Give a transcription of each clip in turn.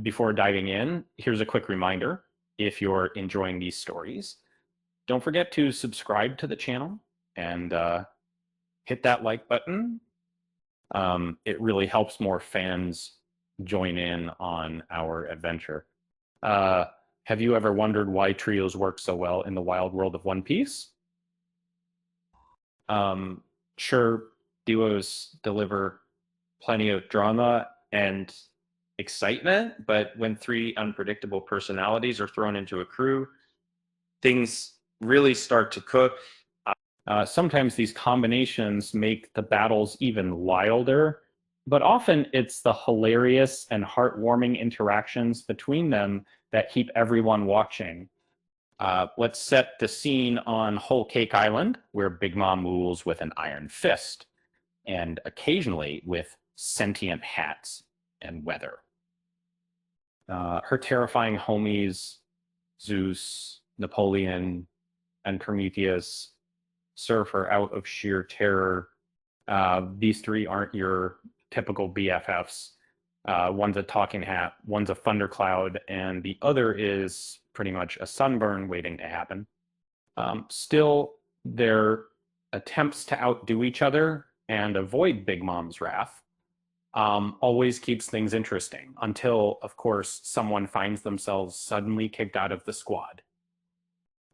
Before diving in, here's a quick reminder. If you're enjoying these stories, don't forget to subscribe to the channel and hit that like button. It really helps more fans join in on our adventure. Uh, have you ever wondered why trios work so well in the wild world of One Piece? Um, sure, duos deliver plenty of drama and excitement, but when three unpredictable personalities are thrown into a crew, things really start to cook. Sometimes these combinations make the battles even wilder, but often it's the hilarious and heartwarming interactions between them that keep everyone watching. Let's set the scene on Whole Cake Island, where Big Mom rules with an iron fist, and occasionally with sentient hats and weather. Her terrifying homies, Zeus, Napoleon, and Prometheus, serve her out of sheer terror. These three aren't your typical BFFs. One's a talking hat, one's a thundercloud, and the other is pretty much a sunburn waiting to happen. Still, their attempts to outdo each other and avoid Big Mom's wrath always keeps things interesting until, of course, someone finds themselves suddenly kicked out of the squad.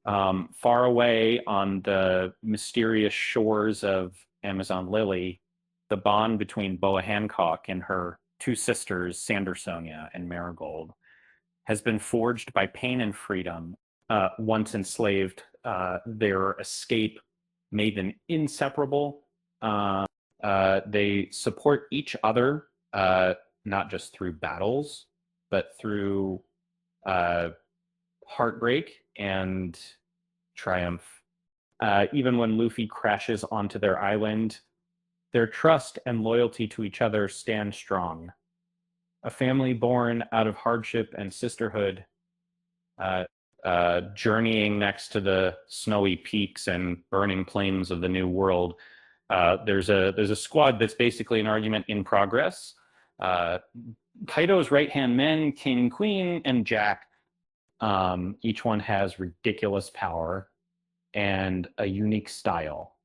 Far away on the mysterious shores of Amazon Lily, the bond between Boa Hancock and her two sisters, Sandersonia and Marigold, has been forged by pain and freedom. Once enslaved, their escape made them inseparable. They support each other, not just through battles, but through heartbreak and triumph. Even when Luffy crashes onto their island, their trust and loyalty to each other stand strong. A family born out of hardship and sisterhood, journeying next to the snowy peaks and burning plains of the New World. There's a squad that's basically an argument in progress. Kaido's right-hand men, King and Queen, and Jack, each one has ridiculous power and a unique style.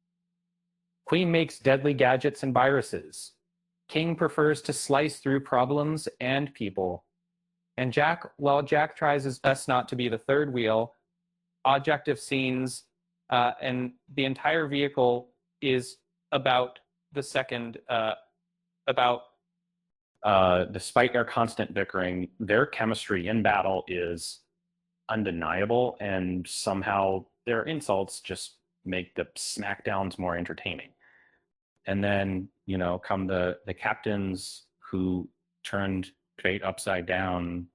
Queen makes deadly gadgets and viruses. King prefers to slice through problems and people. And Jack, well, Jack tries his best not to be the third wheel. Objective scenes and the entire vehicle is about the second, despite their constant bickering, their chemistry in battle is undeniable, and somehow their insults just make the smackdowns more entertaining. And then, come the captains who turned fate upside down,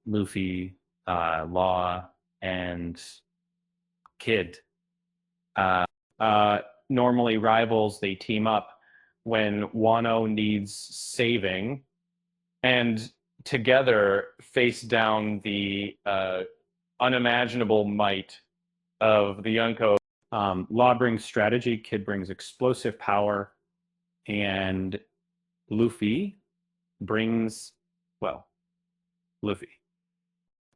Luffy, Law, and Kid. Normally rivals, they team up when Wano needs saving, and together face down the unimaginable might of the Yonko. Law brings strategy, Kid brings explosive power, and Luffy brings, well, Luffy.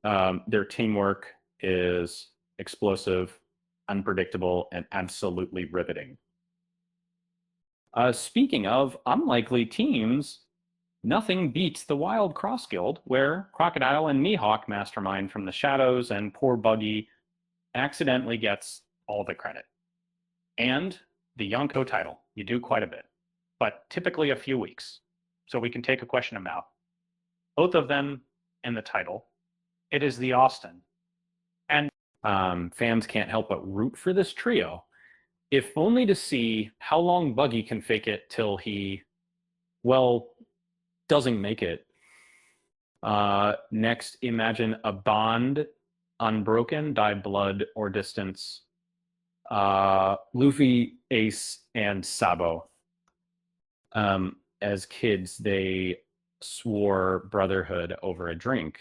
Their teamwork is explosive, unpredictable, and absolutely riveting. Speaking of unlikely teams, nothing beats the Wild Cross Guild, where Crocodile and Mihawk mastermind from the shadows, and poor Buggy accidentally gets all the credit. And the Yonko title. You do quite a bit, but typically a few weeks. So we can take a question about both of them and the title. It is the Austin. And fans can't help but root for this trio, if only to see how long Buggy can fake it till he, well, doesn't make it. Next, imagine a bond unbroken by blood or distance. Luffy, Ace, and Sabo. As kids, they swore brotherhood over a drink.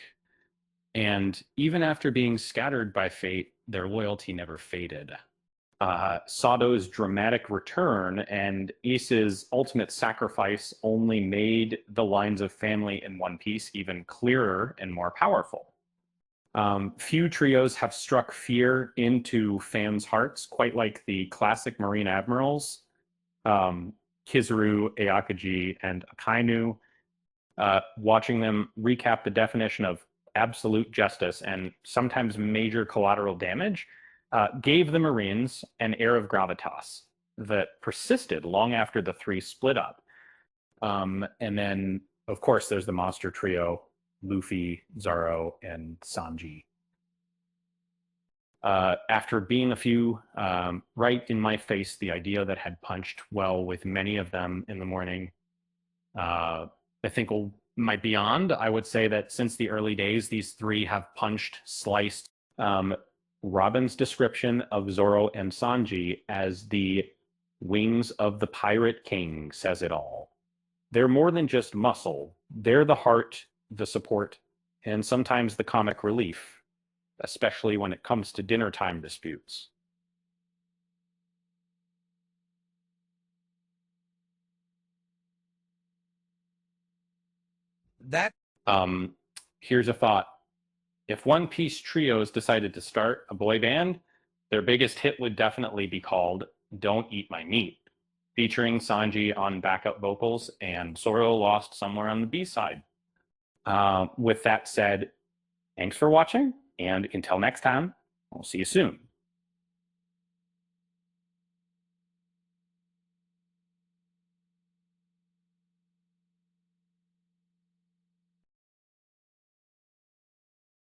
And even after being scattered by fate, their loyalty never faded. Sato's dramatic return and Ace's ultimate sacrifice only made the lines of family in One Piece even clearer and more powerful. Few trios have struck fear into fans' hearts quite like the classic Marine Admirals, um, Kizaru, Aokiji, and Akainu. Watching them recap the definition of absolute justice and sometimes major collateral damage gave the Marines an air of gravitas that persisted long after the three split up. And then, of course, there's the monster trio Luffy, Zoro, and Sanji. After being a few right in my face, the idea that had punched well with many of them in the morning, I think might beyond. I would say that since the early days, these three have punched, sliced. Robin's description of Zoro and Sanji as the wings of the Pirate King says it all. They're more than just muscle. They're the heart, the support, and sometimes the comic relief, especially when it comes to dinner time disputes. That Um, Here's a thought. If One Piece trios decided to start a boy band, their biggest hit would definitely be called Don't Eat My Meat, featuring Sanji on backup vocals and Zoro lost somewhere on the B side. With that said, thanks for watching, and until next time, I'll see you soon.